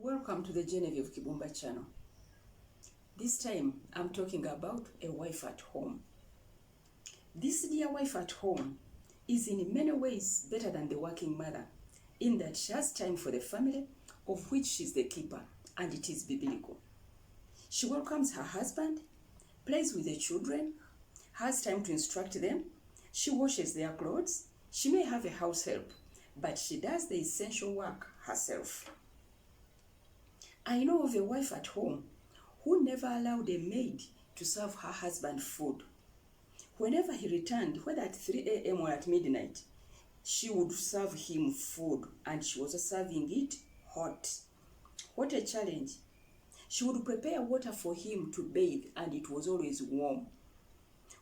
Welcome to the Genevieve Kibumba channel. This time I'm talking about a wife at home. This dear wife at home is in many ways better than the working mother in that she has time for the family of which she's the keeper, and it is biblical. She welcomes her husband, plays with the children, has time to instruct them, she washes their clothes, she may have a house help, but she does the essential work herself. I know of a wife at home who never allowed a maid to serve her husband food. Whenever he returned, whether at 3 a.m. or at midnight, she would serve him food, and she was serving it hot. What a challenge. She would prepare water for him to bathe, and it was always warm.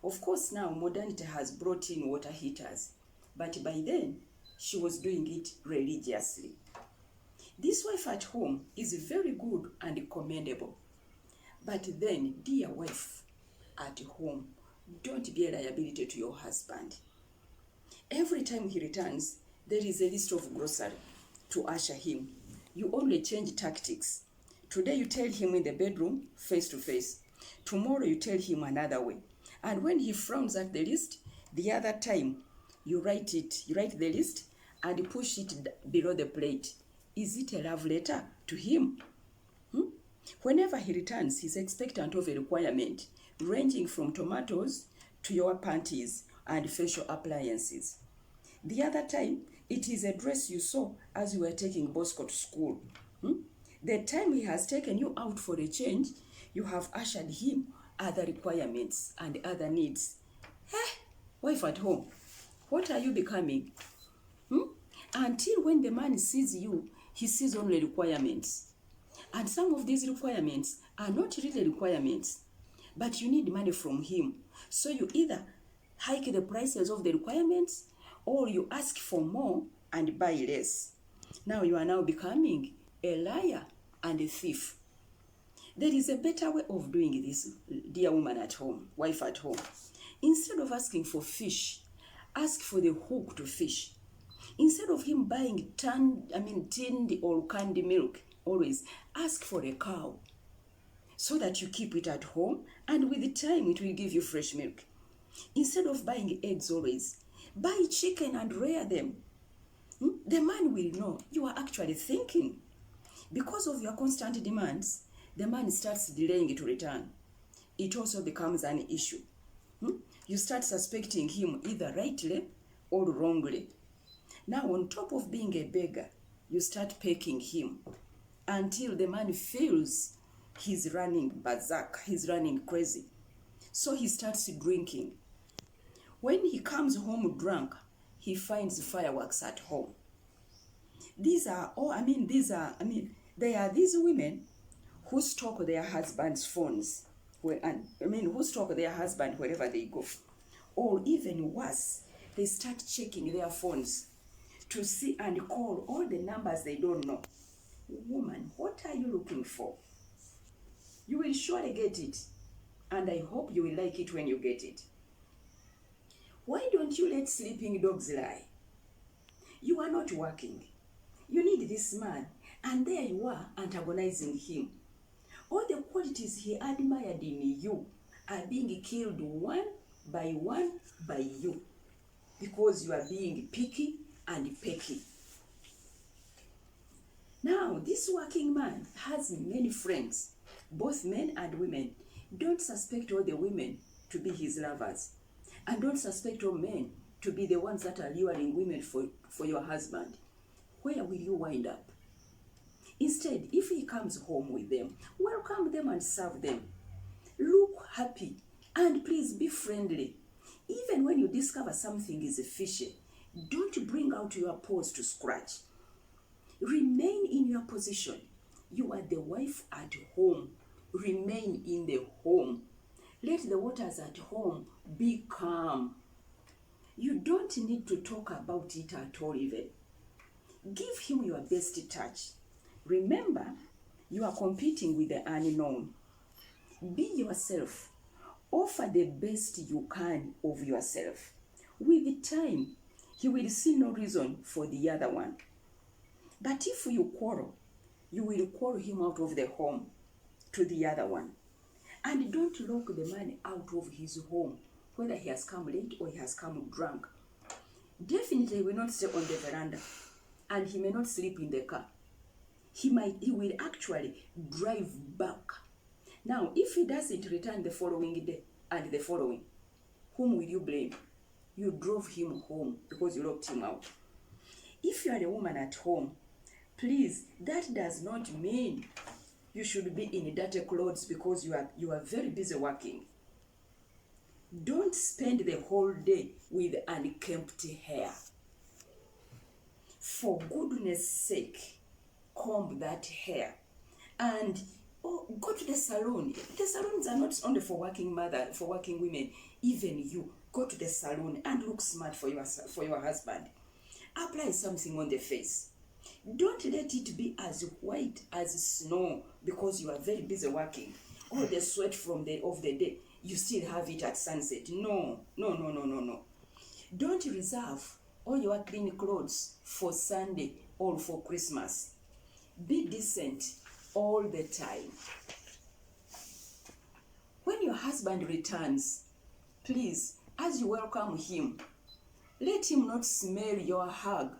Of course, now modernity has brought in water heaters, but by then, she was doing it religiously. This wife at home is very good and commendable. But then, dear wife at home, don't be a liability to your husband. Every time he returns, there is a list of grocery to usher him. You only change tactics. Today you tell him in the bedroom, face to face. Tomorrow you tell him another way. And when he frowns at the list, the other time you write the list and push it below the plate. Is it a love letter to him? Whenever he returns, he's expectant of a requirement ranging from tomatoes to your panties and facial appliances. The other time, it is a dress you saw as you were taking Bosco to school. The time he has taken you out for a change, you have ushered him other requirements and other needs. Wife at home, what are you becoming? Until when the man sees you, he sees only requirements. And some of these requirements are not really requirements, but you need money from him. So you either hike the prices of the requirements, or you ask for more and buy less. Now you are now becoming a liar and a thief. There is a better way of doing this, dear woman at home, wife at home. Instead of asking for fish, ask for the hook to fish. Instead of him buying tinned or canned milk, always ask for a cow so that you keep it at home, and with the time it will give you fresh milk. Instead of buying eggs always, buy chicken and rear them. The man will know you are actually thinking. Because of your constant demands, the man starts delaying to return. It also becomes an issue. You start suspecting him either rightly or wrongly. Now, on top of being a beggar, you start pecking him until the man feels he's running berserk, he's running crazy. So he starts drinking. When he comes home drunk, he finds fireworks at home. They are these women who stalk their husbands' phones, who stalk their husband wherever they go. Or even worse, they start checking their phones to see and call all the numbers they don't know. Woman, what are you looking for? You will surely get it, and I hope you will like it when you get it. Why don't you let sleeping dogs lie? You are not working. You need this man, and there you are antagonizing him. All the qualities he admired in you are being killed one by you, because you are being picky and pecky. Now, this working man has many friends, both men and women. Don't suspect all the women to be his lovers. And don't suspect all men to be the ones that are luring women for your husband. Where will you wind up? Instead, if he comes home with them, welcome them and serve them. Look happy, and please be friendly. Even when you discover something is fishy, don't bring out your paws to scratch. Remain in your position. You are the wife at home. Remain in the home. Let the waters at home be calm. You don't need to talk about it at all even. Give him your best touch. Remember, you are competing with the unknown. Be yourself. Offer the best you can of yourself. With time, he will see no reason for the other one. But if you quarrel, you will call him out of the home to the other one. And don't lock the man out of his home, whether he has come late or he has come drunk. Definitely he will not stay on the veranda, and he may not sleep in the car. He will actually drive back. Now, if he doesn't return the following day and the following, whom will you blame? You drove him home because you locked him out. If you are a woman at home, please, that does not mean you should be in dirty clothes because you are very busy working. Don't spend the whole day with unkempt hair. For goodness sake, comb that hair and go to the salon. The salons are not only for working women. Even you, go to the salon and look smart for your husband. Apply something on the face. Don't let it be as white as snow because you are very busy working. All the sweat of the day, you still have it at sunset. No. Don't reserve all your clean clothes for Sunday or for Christmas. Be decent all the time. When your husband returns, please, as you welcome him, let him not smell your hug.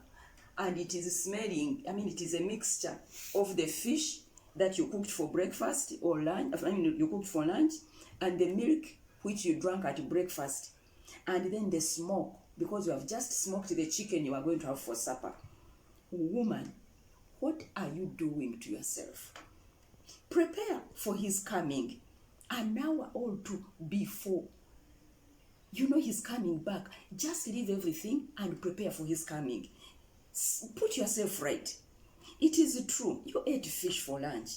And it is it is a mixture of the fish that you cooked for breakfast or lunch, you cooked for lunch, and the milk which you drank at breakfast, and then the smoke, because you have just smoked the chicken you are going to have for supper. Woman, what are you doing to yourself? Prepare for his coming an hour or two before. You know he's coming back. Just leave everything and prepare for his coming. Put yourself right. It is true, you ate fish for lunch,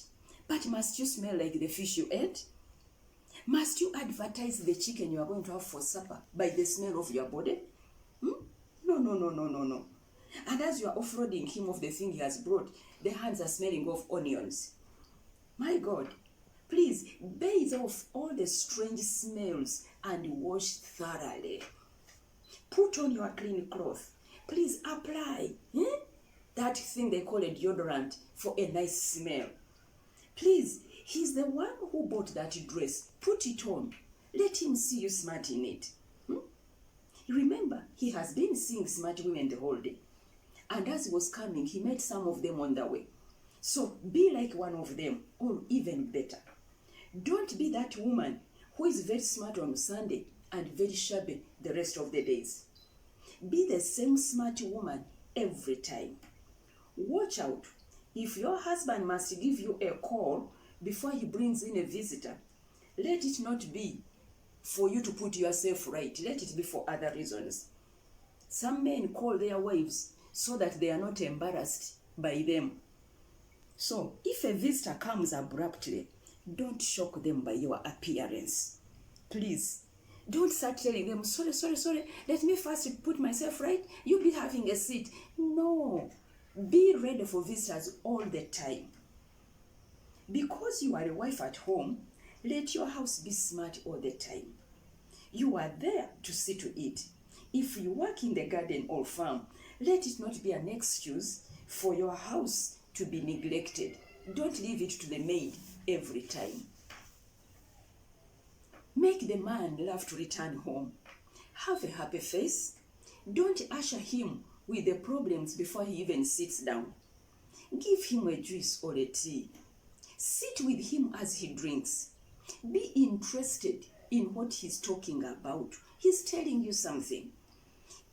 but must you smell like the fish you ate? Must you advertise the chicken you are going to have for supper by the smell of your body? No. And as you are offloading him of the thing he has brought, the hands are smelling of onions. My God, please bathe off all the strange smells and wash thoroughly. Put on your clean cloth. Please apply that thing they call a deodorant for a nice smell. Please, he's the one who bought that dress. Put it on. Let him see you smart in it. Remember, he has been seeing smart women the whole day. And as he was coming, he met some of them on the way. So be like one of them, or even better. Don't be that woman who is very smart on Sunday and very shabby the rest of the days. Be the same smart woman every time. Watch out. If your husband must give you a call before he brings in a visitor, let it not be for you to put yourself right. Let it be for other reasons. Some men call their wives so that they are not embarrassed by them. So if a visitor comes abruptly, don't shock them by your appearance. Please. Don't start telling them, sorry, let me first put myself right. You'll be having a seat. No. Be ready for visitors all the time. Because you are a wife at home, let your house be smart all the time. You are there to see to it. If you work in the garden or farm, let it not be an excuse for your house to be neglected. Don't leave it to the maid every time. Make the man love to return home. Have a happy face. Don't usher him with the problems before he even sits down. Give him a juice or a tea. Sit with him as he drinks. Be interested in what he's talking about. He's telling you something.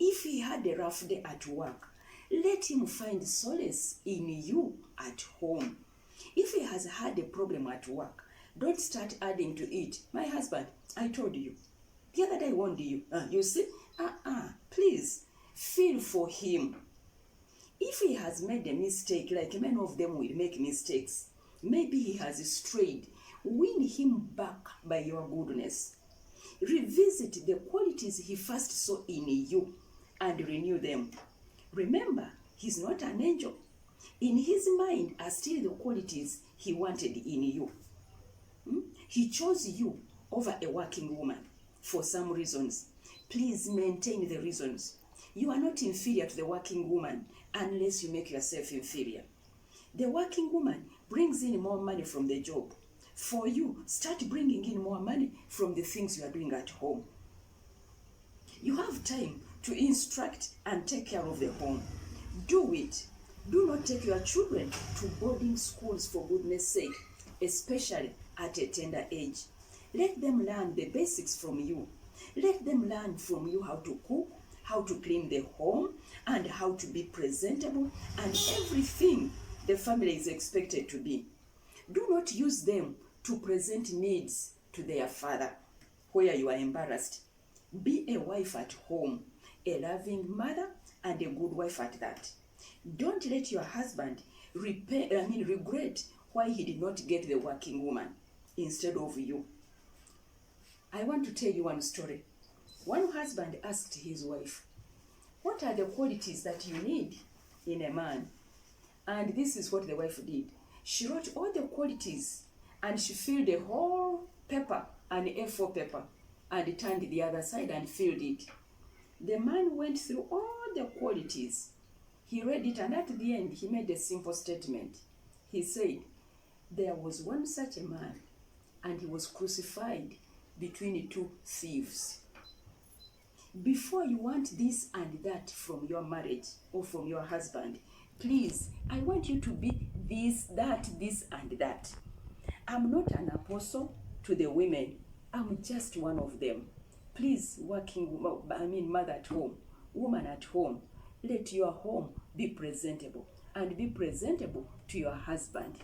If he had a rough day at work, let him find solace in you at home. If he has had a problem at work, don't start adding to it. My husband, I told you. The other day I warned you. You see? Please, feel for him. If he has made a mistake, like many of them will make mistakes, maybe he has strayed, win him back by your goodness. Revisit the qualities he first saw in you and renew them. Remember, he's not an angel. In his mind are still the qualities he wanted in you. He chose you over a working woman for some reasons. Please maintain the reasons. You are not inferior to the working woman unless you make yourself inferior. The working woman brings in more money from the job. For you, start bringing in more money from the things you are doing at home. You have time to instruct and take care of the home. Do it. Do not take your children to boarding schools, for goodness sake, especially at a tender age. Let them learn the basics from you. Let them learn from you how to cook, how to clean the home, and how to be presentable, and everything the family is expected to be. Do not use them to present needs to their father where you are embarrassed. Be a wife at home, a loving mother, and a good wife at that. Don't let your husband regret why he did not get the working woman instead of you. I want to tell you one story. One husband asked his wife, "What are the qualities that you need in a man?" And this is what the wife did. She wrote all the qualities and she filled a whole paper, an A4 paper, and turned the other side and filled it. The man went through all the qualities. He read it, and at the end, he made a simple statement. He said, "There was one such a man, and he was crucified between two thieves." Before you want this and that from your marriage or from your husband, please, I want you to be this, that, this, and that. I'm not an apostle to the women. I'm just one of them. Please, mother at home, woman at home, let your home be presentable, and be presentable to your husband.